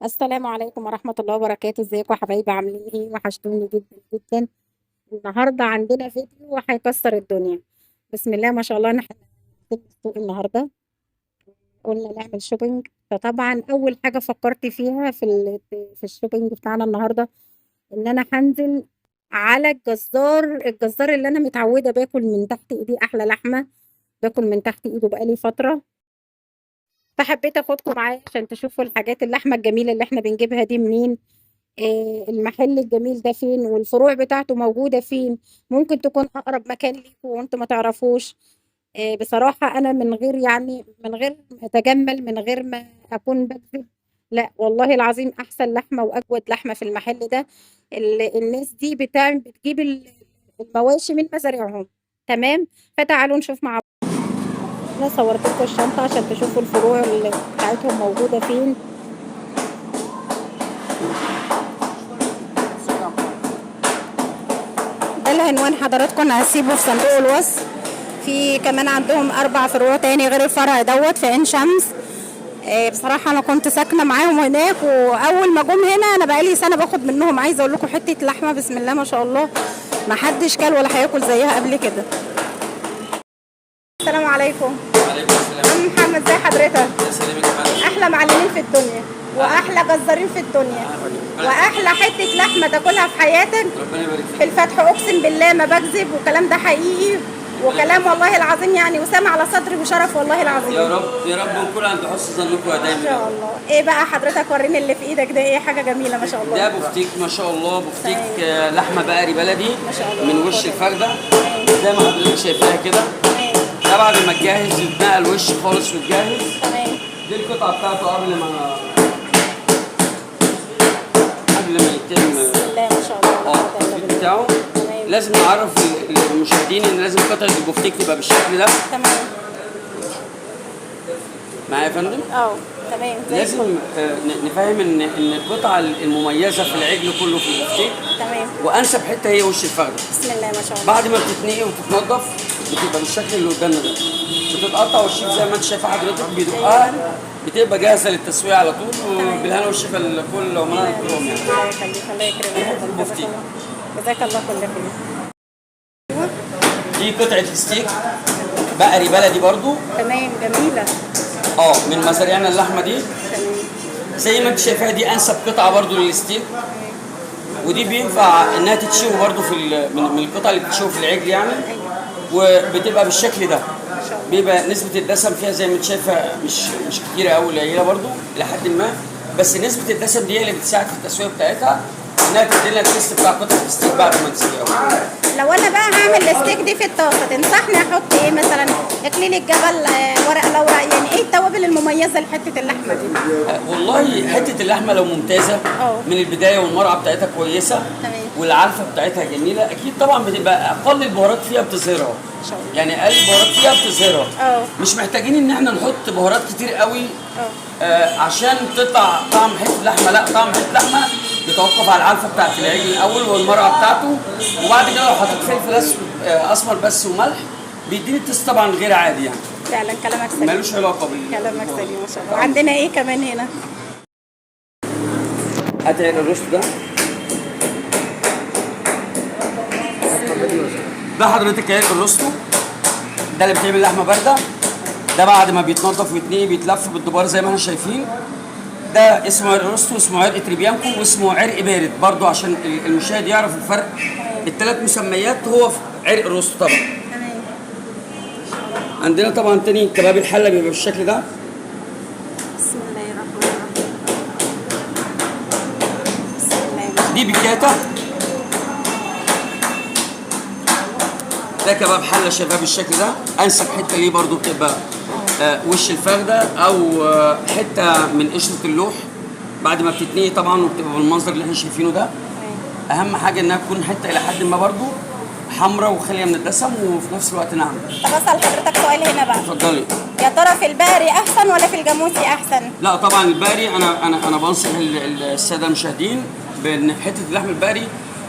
السلام عليكم ورحمة الله وبركاته، ازيكم يا حبايبي؟ عاملين ايه؟ وحشتوني جدا جدا. النهارده عندنا فيديو هيكسر الدنيا. بسم الله ما شاء الله. احنا في السوق النهارده، قلنا نعمل شوبينج. فطبعا اول حاجة فكرت فيها في الشوبينج بتاعنا النهارده ان انا هنزل على الجزار اللي انا متعودة باكل من تحت ايديه احلى لحمة. باكل من تحت ايده بقالي فترة، فحبيت اخدكم معايا عشان تشوفوا الحاجات اللحمة الجميلة اللي احنا بنجيبها دي منين. المحل الجميل ده فين، والفروع بتاعته موجودة فين. ممكن تكون أقرب مكان ليكم وأنتم ما تعرفوش. بصراحة أنا من غير ما أتجمل، من غير ما أكون بكذب، لا والله العظيم أحسن لحمة وأجود لحمة في المحل ده. الناس دي بتجيب المواشي من مزارعهم. تمام. فتعالوا نشوف مع بعض. أنا صورت لكم الشنطة عشان تشوفوا الفروع اللي بتاعتهم موجودة فين. ده العنوان حضراتكم هسيبه في صندوق الوصف. في كمان عندهم 4 فروع تاني غير الفرع دوت في عين شمس. بصراحة أنا كنت ساكنة معاهم هناك، وأول ما جم هنا أنا بقالي سنة باخد منهم. عايزة أقول لكم حتة لحمة بسم الله ما شاء الله، ما حدش كل ولا هياكل زيها قبل كده. السلام عليكم. وعليكم السلام. عم محمد، زي حضرتك؟ يا سلامك يا فندم. أحلى معلمين في الدنيا، وأحلى جزارين في الدنيا، وأحلى حتة لحمة تاكلها في حياتك. ربنا يبارك في فيك. الفتح اقسم بالله ما بكذب، والكلام ده حقيقي، وكلام والله العظيم يعني وسام على صدري وشرف والله العظيم. يا رب يا رب نكون عند حسن ظنكم يا ما دايما. شاء الله. ايه بقى حضرتك؟ وريني اللي في ايدك ده، ايه حاجه جميله ما شاء الله. ده بفتيك ما شاء الله، بفتيك لحمه بقري بلدي ما شاء الله. من وش الفخده زي ما حضرتك شايفاها كده. ده بعد ما تجهز يتنقل وش خالص وتجهز. تمام. دي القطعه بتاعته قبل ما يتم بسم الله ما شاء الله. التفكيك بتاعه. تمام. لازم نعرف المشاهدين ان لازم قطعه البفتيك تبقى بالشكل ده. تمام. معايا يا فندم؟ تمام زي لازم الفل. نفهم ان القطعه المميزه في العجل كله في البفتيك، تمام. وانسب حته هي وش الفخده. بسم الله ما شاء الله. بعد ما بتتنقي وتتنضف بتبقى بالشكل اللي قدامنا ده، بتتقطع والشيف زي ما انت شايفه حضرتك بيدقها، بتبقى جاهزه للتسويه على طول. وبالهنا والشفا لكل عمرنا كلهم يعني. الله يخليك، الله يكرمك. البفتيك. جزاك الله كل خير. دي قطعه ستيك بقري بلدي برضو، تمام جميله. من مزارعنا اللحمه دي. تمام. زي ما انت شايفاها دي انسب قطعه برضو للستيك، ودي بينفع انها تتشوي برضو من القطع اللي بتتشوي في العجل يعني. وبتبقى بالشكل ده، بيبقى نسبة الدسم فيها زي ما انت شايفة مش كتيرة قوي، قليلة برضو إلى حد ما، بس نسبة الدسم دي هي اللي بتساعد في التسوية بتاعتها انها تدي لنا التيست بتاع قطعة الستيك بعد ما تسويها. لو انا بقى هعمل الستيك دي في الطاسه، تنصحني احط ايه مثلا؟ اكليل الجبل، ورق لورا، يعني ايه التوابل المميزه لحته اللحمه دي؟ والله حتة اللحمة لو ممتازة من البداية والمرعى بتاعتها كويسة، تمام. والعلفة بتاعتها جميلة، أكيد طبعا بتبقى أقل البهارات فيها بتظهرها. ان شاء الله. يعني أقل البهارات فيها بتظهرها. مش محتاجين إن احنا نحط بهارات كتير قوي عشان تطلع طعم حتة لحمة. لا، طعم حتة لحمة بيتوقف على العلفة بتاعت العجل الأول والمرعى بتاعته، وبعد كده لو حطيت فلفل أسمر بس وملح بيديني التست طبعا غير عادي يعني. فعلا كلامك سليم. ملوش علاقة كلامك سليم ما شاء الله. عندنا ايه كمان هنا؟ هات الرز ده. ده حضرتك عرق الروستو، ده اللي بتعمل لحمه بارده. ده بعد ما بيتنضف ويتنقي بيتلف بالدبار زي ما احنا شايفين. ده اسمه عرق روستو، اسمه عرق تريبيانكو، واسمه عرق بارد برضو عشان المشاهد يعرف الفرق. ال3 مسميات هو في عرق الروستو طبعا. تمام. عندنا طبعا تاني كباب الحله بيبقى بالشكل ده. بسم الله الرحمن الرحيم. بسم الله. دي بيكاتا. ده كباب حله شباب بالشكل ده، انسب حته ليه برضو بتبقى وش الفخده او حته من قشره اللوح بعد ما بتتنقي طبعا، وبتبقى بالمنظر اللي احنا شايفينه ده. اهم حاجه انها تكون حته الى حد ما برضو حمراء وخاليه من الدسم وفي نفس الوقت ناعمه. طب اسال حضرتك سؤال هنا بقى. اتفضلي. يا ترى في البقري احسن ولا في الجاموسي احسن؟ لا طبعا البقري، انا بنصح الساده المشاهدين بان حته اللحم البقري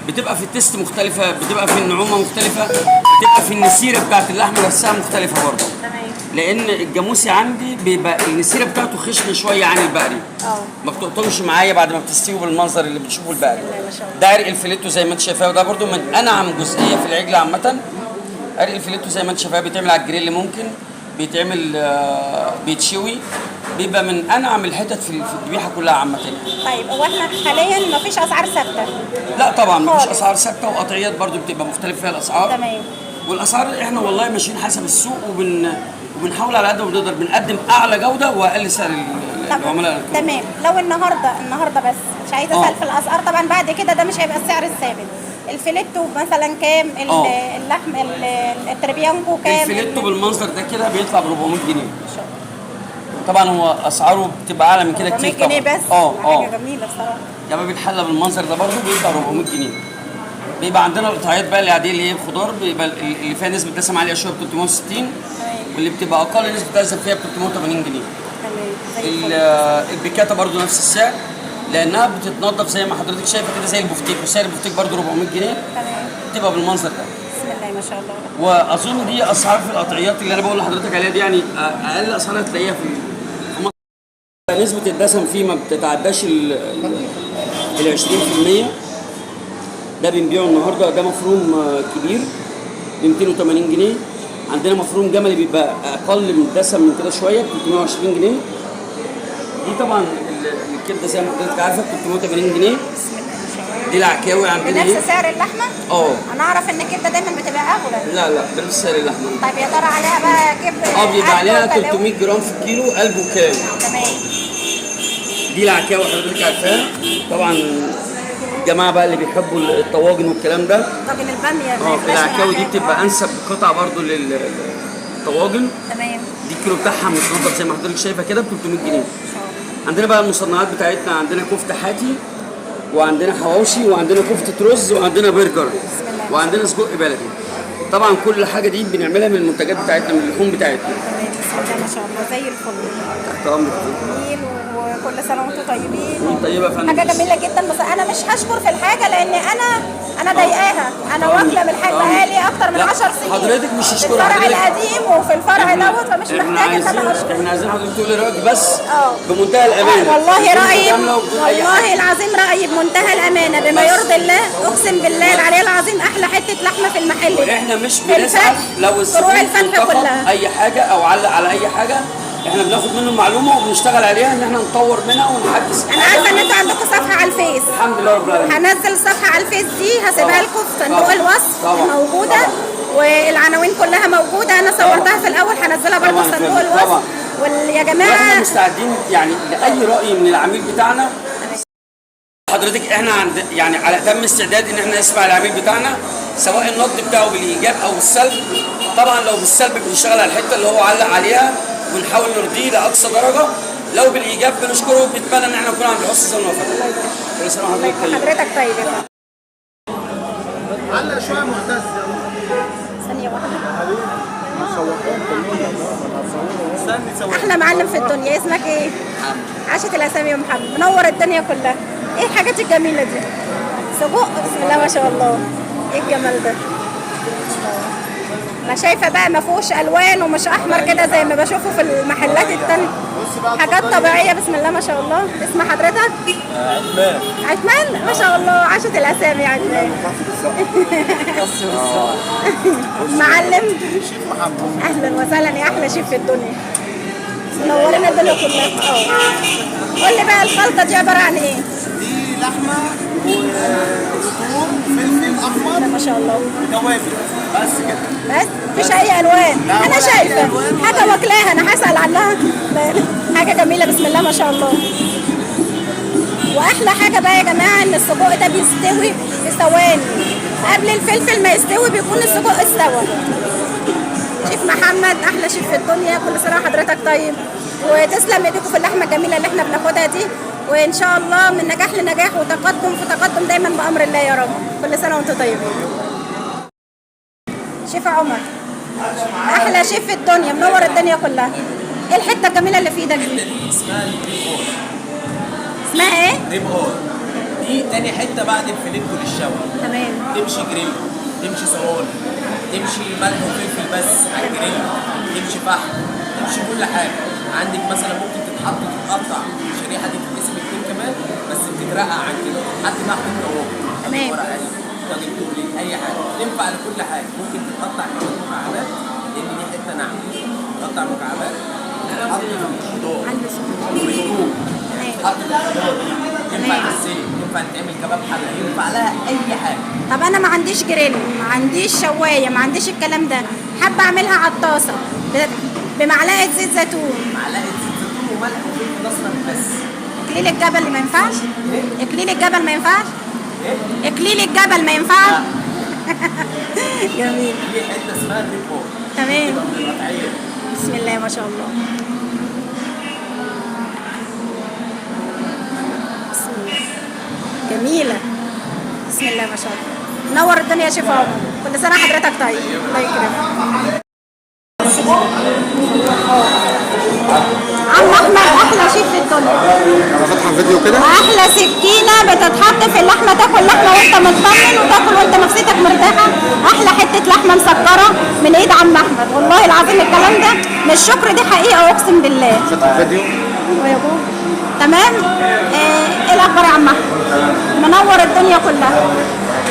بتبقى في التست مختلفه، بتبقى في النعومه مختلفه، بتبقى في النسيره بتاعت اللحمه نفسها مختلفه برضه. تمام. لان الجاموسي عندي بيبقى النسيره بتاعته خشنه شويه عن البقري. ما بتقطمش معايا بعد ما بتستوي بالمنظر اللي بتشوفه البقري. ما شاء الله. ده عرق الفيليتو زي ما انت شايفاه، وده برده من انعم جزئيه في العجل عامه. عرق الفيليتو زي ما انت شايفاه بيتعمل على الجريل، ممكن بيتعمل بيتشوي، بيبقى من انعم الحتت في الذبيحه كلها عامه. طيب هو احنا حاليا مفيش اسعار ثابته؟ لا طبعا مفيش خالص. اسعار ثابته، وقطعيات برده بتبقى مختلف فيها الاسعار. تمام. والاسعار احنا والله ماشيين حسب السوق، وبنحاول على قد ما نقدر بنقدم اعلى جوده واقل سعر للعملاء. تمام. لو النهارده بس مش عايزه اسال في الاسعار طبعا، بعد كده ده مش هيبقى السعر الثابت. الفيليتو مثلا كام؟ اللحم التربيانكو كام؟ الفيليتو بالمنظر ده كده بيطلع ب 400 جنيه. طبعا هو اسعاره بتبقى اعلى من كده كتير 400 جنيه طبعا. بس. حاجه جميله بصراحه. كباب الحله بالمنظر ده برضه بيطلع 400 جنيه. بيبقى عندنا القطعيات بقى العاديه اللي هي الخضار، بيبقى اللي فيها نسبه دسم عاليه شويه ب 360، واللي بتبقى اقل نسبه دسم فيها ب 380 جنيه. البيكاتا برضه نفس السعر، لانها بتتنضف زي ما حضرتك شايفه كده زي البفتيك، وسعر البفتيك برضه 400 جنيه. تمام. بتبقى بالمنظر ده. بسم الله ما شاء الله. واظن دي اسعار في القطعيات اللي انا بقول لحضرتك عليها دي، يعني اقل اسعار هتلاقيها في مصر. نسبه الدسم فيه ما بتتعداش ال 20%. ده بنبيعه النهارده، ده مفروم كبير ب 280 جنيه. عندنا مفروم جملي بيبقى اقل من الدسم من كده شويه ب 320 جنيه. دي طبعا الكبده زي ما حضرتك عارفه ب 380 جنيه. بسم الله ما شاء الله. دي العكاوي عندنا بنفس سعر اللحمه؟ انا اعرف ان الكبده دايما بتبقى اغلى. لا بنفس سعر اللحمه. طيب يا ترى عليها بقى كبده؟ بيبقى عليها 300 جرام في الكيلو قلب وكاوي. تمام. دي العكاوي حضرتك عارفاها طبعا. الجماعه بقى اللي بيحبوا الطواجن والكلام ده، طاجن الباميه. العكاوي دي بتبقى انسب قطعه برضو للطواجن. تمام. دي الكيلو بتاعها متنضف زي ما حضرتك شايفه كده ب 300 جنيه. عندنا بقى المصنعات بتاعتنا، عندنا كفته حاتي، وعندنا حواوشي، وعندنا كفته رز، وعندنا برجر، وعندنا سجق بلدي. طبعا كل حاجه دي بنعملها من المنتجات بتاعتنا، من اللحوم بتاعتنا. تمام. بسم الله ما شاء الله زي الفل. تحت امرك. جميل، وكل سنه وانتم طيبين. وانت طيبه يا فندم. حاجه جميله جدا، بس انا مش هشكر في الحاجه لان انا ضايقاها. انا واكله من الحاجه بقالي اكتر من 10 سنين. حضرتك مش تشكر في الفرع حضرتك. القديم وفي الفرع دوت، فمش محتاجه ان انا اشكر. احنا عايزين حضرتك تقولي رايك بس بمنتهى الامانه. والله رايي، والله العظيم رايي بمنتهى الامانه بما يرضي الله. اقسم بالله العلي العظيم احلى حته لحمه في المحل. واحنا مش بنسال لو فروع الفلح كلها اي حاجه او علق على اي حاجه، احنا بناخد منه المعلومه وبنشتغل عليها ان احنا نطور منها ونحدث. انا عارفه ان انتوا عندكم صفحه على الفيس. الحمد لله رب العالمين. هنزل الصفحه على الفيس دي، هسيبها لكم في صندوق الوصف موجوده، والعناوين كلها موجوده. انا صورتها في الاول، هنزلها برضه في صندوق الوصف. ويا جماعه احنا مستعدين يعني لاي راي من العميل بتاعنا. حضرتك احنا يعني على تم استعداد ان احنا نسمع العميل بتاعنا، سواء النقد بتاعه بالايجاب او بالسلب. طبعا لو بالسلب بنشتغل على الحته اللي هو علق عليها ونحاول نرضيه لاقصى درجه. لو بالايجاب بنشكره وبنتمنى ان احنا نكون عند حسن ظن وفاء. كل سنه وحضرتك طيب. حضرتك طيب يا فندم. علق شويه معتز. ثانيه واحده. استني احلى معلم في الدنيا، اسمك ايه؟ عاشت الاسامي يا محمد، منور الدنيا كلها. ايه الحاجات الجميله دي؟ سجق، بسم الله ما شاء الله. ايه الجمال ده؟ انا شايفه بقى ما فيهوش الوان ومش احمر كده زي ما بشوفه في المحلات التانية. حاجات طبيعيه، بسم الله ما شاء الله. اسم حضرتك؟ عثمان. عثمان، ما شاء الله. عاشت الاسامي يا عثمان. معلم شيف محمد. اهلا وسهلا، يا احلى شيف في الدنيا. منورنا الدنيا كلها. قول لي بقى الخلطه دي عباره عن ايه؟ دي لحمه وثوم فلفل احمر ما شاء الله. وتوابل بس كده. بس مفيش اي الوان. انا شايفه حاجه واكلاها، انا هسال عنها. حاجه جميله بسم الله ما شاء الله. واحلى حاجه بقى يا جماعه ان السجق ده بيستوي في ثواني. قبل الفلفل ما يستوي بيكون السجق استوى. شيف محمد احلى شيف في الدنيا، كل سنه حضرتك طيب، وتسلم ايديكم في اللحمه الجميله اللي احنا بناخدها دي، وان شاء الله من نجاح لنجاح وتقدم في تقدم دايما بامر الله يا رب. كل سنه وانتم طيبين. شيف عمر احلى شيف في الدنيا، منور الدنيا كلها. ايه الحته الجميله اللي في ايدك دي؟ اسمها ريب اول. اسمها ايه؟ ريب اول دي تاني حته بعد الفيليتو للشوي. تمام. تمشي جريل، تمشي صواني، تمشي ملح وفلفل بس على الجريل، تمشي فحم، تشيل كل حاجه. عندك مثلا ممكن تتقطع الشريحه دي تتقسم اتنين كمان، بس بتترقع عن كده تحط تحت الطوابق. تمام. ورق عنب، طاجن تولي، اي حاجه تنفع لكل حاجه. ممكن تتقطع كمان مكعبات لان دي حته ناعمه، تقطع مكعبات تتحط في الخضار والثوم، تتحط في الخضار، ينفع تتسلق، ينفع تعمل كباب حله، ينفع لها اي حاجه. طب انا ما عنديش جريل، ما عنديش شوايه، ما عنديش الكلام ده، حابه اعملها على الطاسه بمعلقه زيت زيتون. معلقه زيت زيتون وملح وفلفل اسمر بس. اكليل الجبل ما ينفعش؟ اكليل الجبل ما ينفعش؟ ايه؟ اكليل الجبل ما ينفعش؟ جميل. في حته اسمها الريبو. تمام. تبقى من القطعيه. بسم الله ما شاء الله. بسم الله. جميلة. بسم الله ما شاء الله. نور الدنيا يا شيف عمر. كل سنة حضرتك طيب. الله يكرمك. عم احمد احلى شيف في الدنيا. انا فاتحه فيديو كده. احلى سكينه بتتحط في اللحمه، تاكل لحمه وانت مطمن وتاكل وانت نفسيتك مرتاحه. احلى حته لحمه مسكره من ايد عم احمد، والله العظيم الكلام ده مش شكر، دي حقيقه اقسم بالله. فاتحه فيديو. ايوه يا بابا. تمام. ايه الاخبار يا عم احمد؟ منور الدنيا كلها،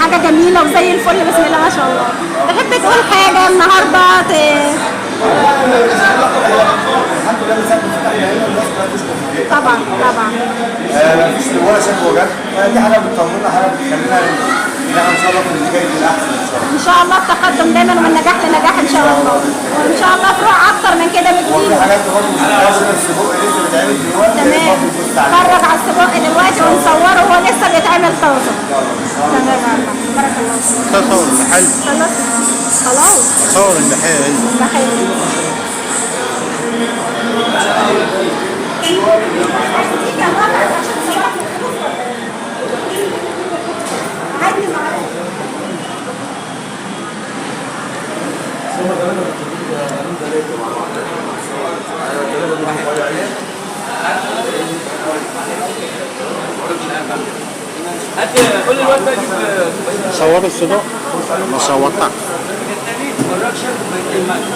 حاجه جميله وزي الفل. بسم الله ما شاء الله. تحب تقول حاجه النهارده الحمد لله من ساعه ما فتحنا هنا الناس كلها تشكر فيك. طبعا طبعا. مفيش ولا شكوى جت، دي حاجه بتطمنا، حاجه بتخلينا ان احنا ان شاء الله في اللي جاي للاحسن ان شاء الله. ان شاء الله التقدم دايما ومن نجاح لنجاح ان شاء الله، وان شاء الله فروع اكتر من كده وفي بكتير. حاجات برضه مش السجق لسه بيتعمل دلوقتي تمام. برضه بنبص عليه. اتفرج على السجق دلوقتي ونصوره وهو لسه بيتعمل طازه. تمام يا عم. بارك الله فيك. تصور المحل. خلاص. خلاص. تصور المحل. بخير. قول للواد ده يجيب صور الصدق. ما صورتك. وراك شرب وبيتين ملح.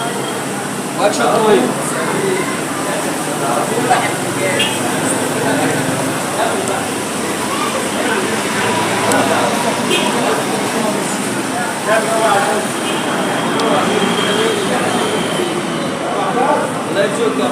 وراك شرب ميه. الله يجزيك يا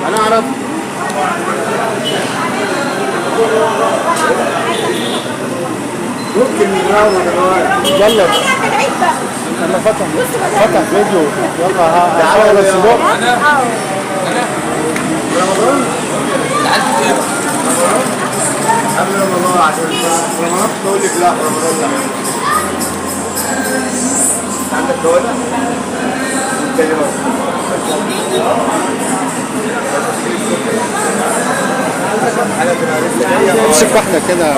انا اعرف. ممكن نجاوب يلا. انا فتح فيديو. يلا تعالى على الصدق. رمضان. قبل رمضان عشان رمضان تقول لك لا رمضان لا. عندك جوله؟ امسك واحدة كده.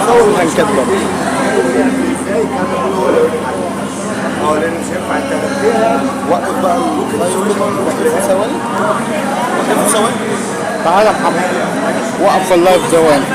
صور كان كده. لان مش هينفع انت وقف بقى. وقف ثواني. وقف ثواني. تعالى يا محمد. وقف اللايف ثواني.